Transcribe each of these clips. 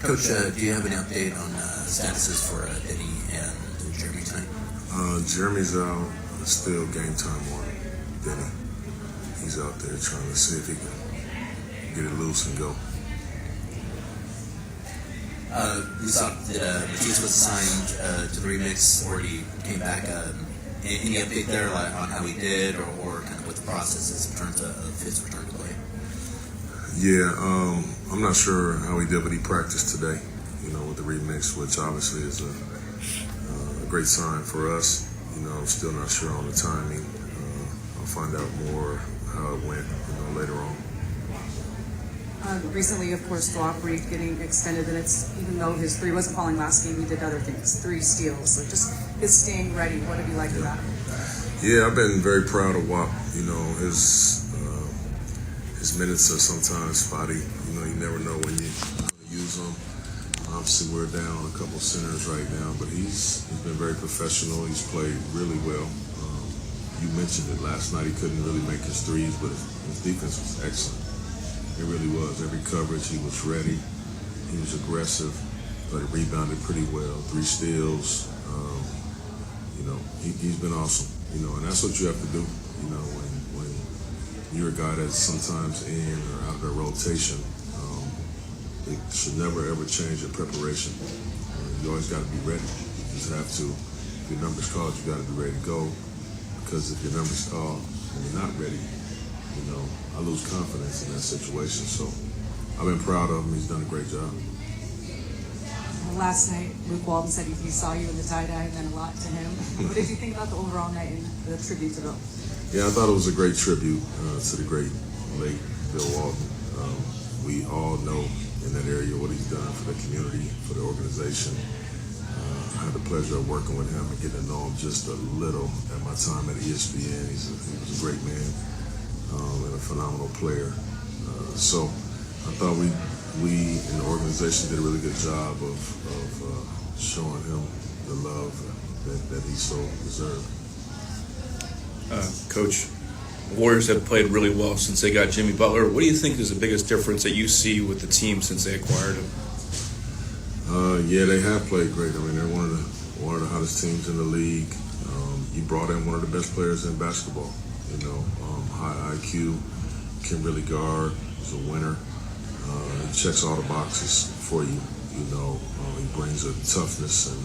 Coach, do you have any update on statuses for Eddie and Jeremy tonight? Jeremy's out. Still game time on Denny. He's out there trying to see if he can get it loose and go. We saw that Matisse was signed to the remix, or he came back. Any update there on how he did, or kind of what the process is in terms of his return to play? Yeah, I'm not sure how he did, but he practiced today, with the remix, which obviously is a great sign for us. I'm still not sure on the timing. I'll find out more how it went, later on. Recently, of course, the lock brief getting extended, and it's even though his three wasn't falling last game, he did other things, 3 steals. So just his staying ready. What have you liked about him? Yeah, I've been very proud of Wap. His minutes are sometimes spotty. You never know when you use them. Obviously, we're down a couple centers right now, but he's been very professional. He's played really well. You mentioned it last night. He couldn't really make his threes, but his defense was excellent. It really was. Every coverage, he was ready. He was aggressive, but he rebounded pretty well. 3 steals. He's been awesome. And that's what you have to do. When you're a guy that's sometimes in or out of their rotation, it should never ever change your preparation. You always got to be ready. You just have to. If your number's called, you got to be ready to go. Because if your number's called and you're not ready, I lose confidence in that situation. So I've been proud of him. He's done a great job. Last night, Luke Walton said he saw you in the tie-dye, meant a lot to him. What did you think about the overall night and the tribute to Bill? Yeah, I thought it was a great tribute to the great late Bill Walton. We all know in that area what he's done for the community, for the organization. I had the pleasure of working with him and getting to know him just a little at my time at ESPN. He was a great man and a phenomenal player. So I thought we in the organization did a really good job of showing him the love that he so deserved. Coach, Warriors have played really well since they got Jimmy Butler. What do you think is the biggest difference that you see with the team since they acquired him? Yeah, they have played great. I mean, they're one of the hottest teams in the league. You brought in one of the best players in basketball. High IQ, can really guard. He's a winner. He checks all the boxes for you. He brings a toughness and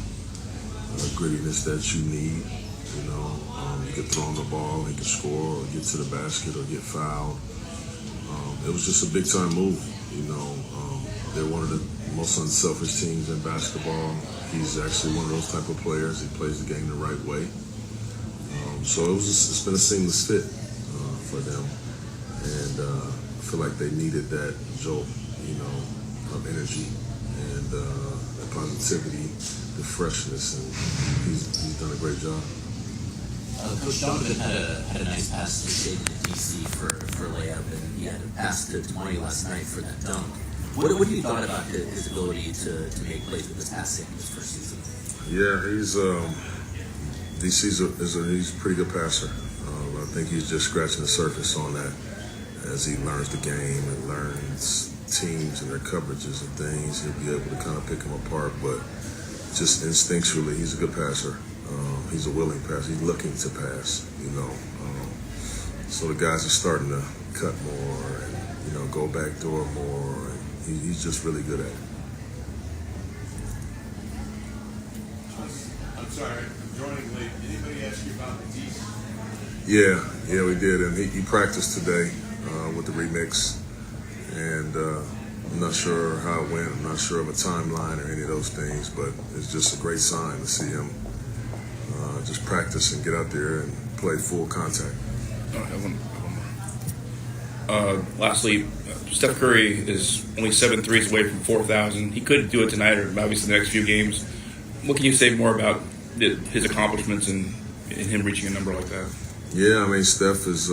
grittiness that you need. He can throw on the ball, he can score, or get to the basket, or get fouled. It was just a big time move. They're one of the most unselfish teams in basketball. He's actually one of those type of players. He plays the game the right way. So it's been a seamless fit for them, and I feel like they needed that jolt, of energy and the positivity, the freshness, and he's done a great job. Coach Donovan had a nice pass to Shade to DC for a layup, and he had a pass to Monty last night for that dunk. What have you thought about his ability to make plays with his passing this first season? Yeah, he's a pretty good passer. I think he's just scratching the surface on that as he learns the game and learns teams and their coverages and things. He'll be able to kind of pick them apart, but just instinctually, he's a good passer. He's a willing passer. He's looking to pass, So the guys are starting to cut more and, go back door more. And he's just really good at it. I'm sorry, I'm joining late. Did anybody ask you about the teeth? Yeah, we did. And he practiced today with the remix. And I'm not sure how it went. I'm not sure of a timeline or any of those things, but it's just a great sign to see him just practice and get out there and play full contact. I have one more. Lastly, Steph Curry is only 7 threes away from 4,000. He could do it tonight or obviously the next few games. What can you say more about his accomplishments and him reaching a number like that? Yeah, I mean, Steph is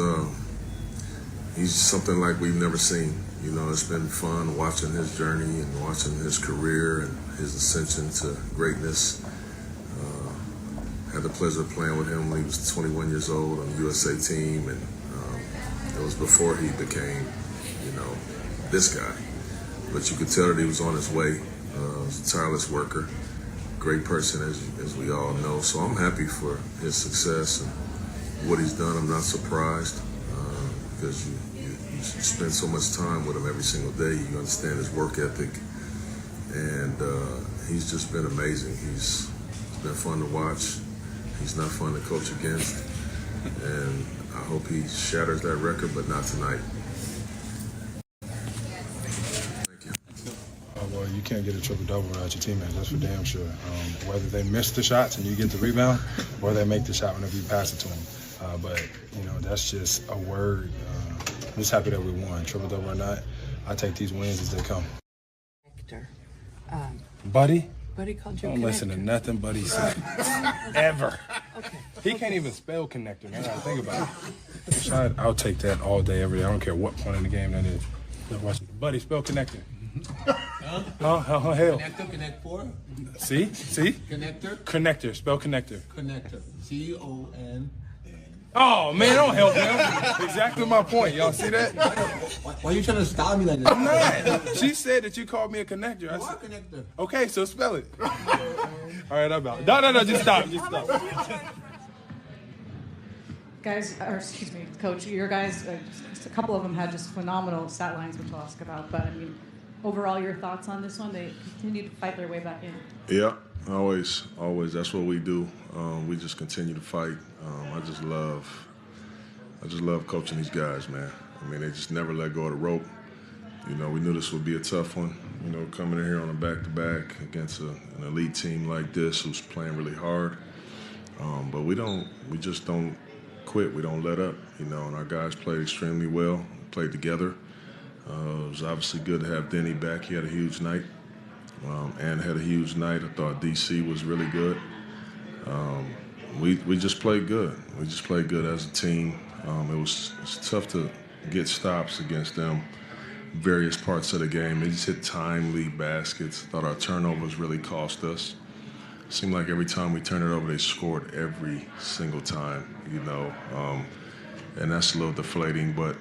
he's something like we've never seen. It's been fun watching his journey and watching his career and his ascension to greatness. Had the pleasure of playing with him when he was 21 years old on the USA team, and it was before he became, this guy. But you could tell that he was on his way, He's a tireless worker, great person as we all know. So I'm happy for his success and what he's done. I'm not surprised because you spend so much time with him every single day. You understand his work ethic, and he's just been amazing. He's been fun to watch. He's not fun to coach against, and I hope he shatters that record, but not tonight. Thank you. Well, you can't get a triple-double without your teammates. That's for damn sure. Whether they miss the shots and you get the rebound, or they make the shot whenever you pass it to them. But, that's just a word. I'm just happy that we won. Triple-double or not, I take these wins as they come. Buddy? Buddy called you a Don't listen to connector. nothing Buddy said. Ever. Okay. He can't even spell connector, man. I gotta think about it. I'll take that all day, every day. I don't care what point in the game that is. Buddy, spell connector. Oh, hell. Connector, connect four. See? Connector, Connector, spell connector. connector. C-O-N. Oh, man, don't help him. Exactly my point. Y'all see that? Why are you trying to stop me like that? I'm not. She said that you called me a connector. I You are said, connector. okay, so spell it. All right, I'm out. No, just stop. Guys, or excuse me, Coach, your guys, just a couple of them had just phenomenal stat lines, which I'll ask about. But, overall, your thoughts on this one? They continue to fight their way back in. Yeah, always. That's what we do. We just continue to fight. I just love coaching these guys, man. They just never let go of the rope. We knew this would be a tough one. Coming in here on a back-to-back against an elite team like this who's playing really hard. But we just don't quit. We don't let up. And our guys played extremely well. Played together. It was obviously good to have Denny back. He had a huge night. And had a huge night. I thought DC was really good. We just played good. We just played good as a team. It's tough to get stops against them various parts of the game. They just hit timely baskets. Thought our turnovers really cost us. Seemed like every time we turned it over, they scored every single time, and that's a little deflating, but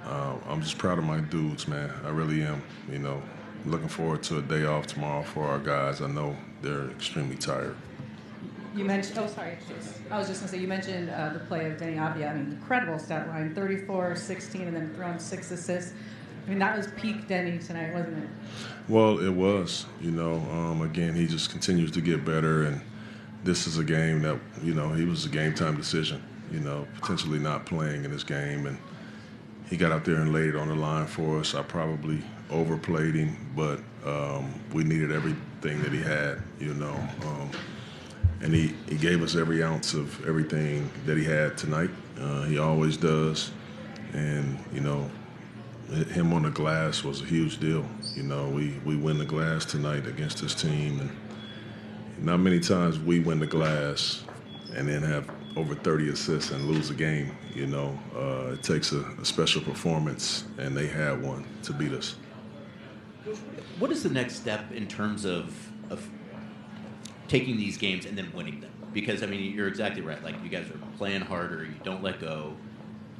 I'm just proud of my dudes, man. I really am, Looking forward to a day off tomorrow for our guys. I know they're extremely tired. You mentioned, I was just going to say, you mentioned the play of Denny Avdia. Incredible stat line, 34, 16, and then throwing 6 assists. That was peak Denny tonight, wasn't it? Well, it was. Again, he just continues to get better, and this is a game that, he was a game-time decision, potentially not playing in this game, and he got out there and laid it on the line for us. I probably overplayed him, but we needed everything that he had, and he gave us every ounce of everything that he had tonight. He always does, and, him on the glass was a huge deal. We win the glass tonight against this team, and not many times we win the glass and then have over 30 assists and lose a game. It takes a special performance, and they had one to beat us. What is the next step in terms of taking these games and then winning them? Because, you're exactly right. Like, you guys are playing harder. You don't let go.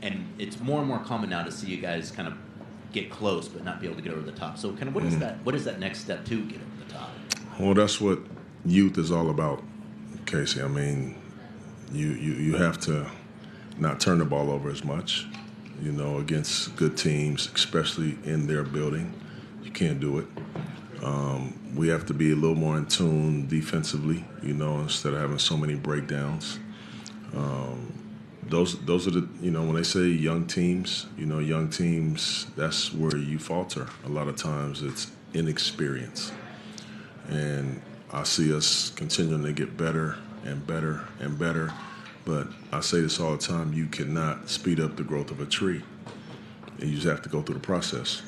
And it's more and more common now to see you guys kind of get close but not be able to get over the top. So kind of what is that? What is that next step to get over the top? Well, that's what youth is all about, Casey. You have to not turn the ball over as much, against good teams, especially in their building. You can't do it. We have to be a little more in tune defensively, instead of having so many breakdowns. Those are the, when they say young teams, that's where you falter. A lot of times it's inexperience. And I see us continuing to get better and better and better. But I say this all the time, you cannot speed up the growth of a tree. You just have to go through the process.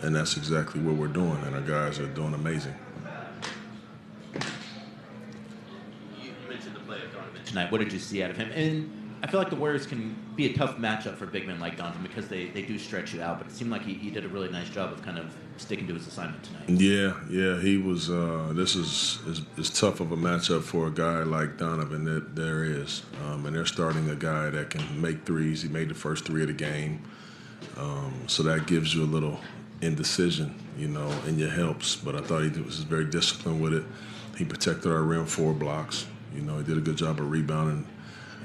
And that's exactly what we're doing, and our guys are doing amazing. You mentioned the play of Donovan tonight. What did you see out of him? And I feel like the Warriors can be a tough matchup for big men like Donovan because they do stretch you out, but it seemed like he did a really nice job of kind of sticking to his assignment tonight. Yeah, he was. This is as tough of a matchup for a guy like Donovan that there is. And they're starting a guy that can make threes. He made the first 3 of the game. So that gives you a little indecision, you know, in your helps. But I thought he was very disciplined with it. He protected our rim 4 blocks. You know, he did a good job of rebounding.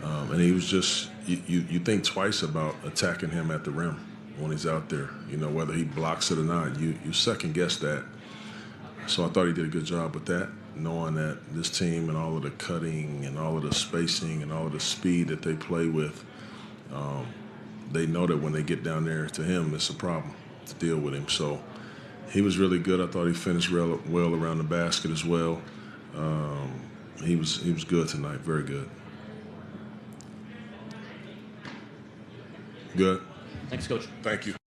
And he was just, you think twice about attacking him at the rim when he's out there, you know, whether he blocks it or not. You second guess that. So I thought he did a good job with that, knowing that this team and all of the cutting and all of the spacing and all of the speed that they play with, they know that when they get down there to him, it's a problem to deal with him. So he was really good. I thought he finished well around the basket as well. He was good tonight, very good. Good. Thanks, Coach. Thank you.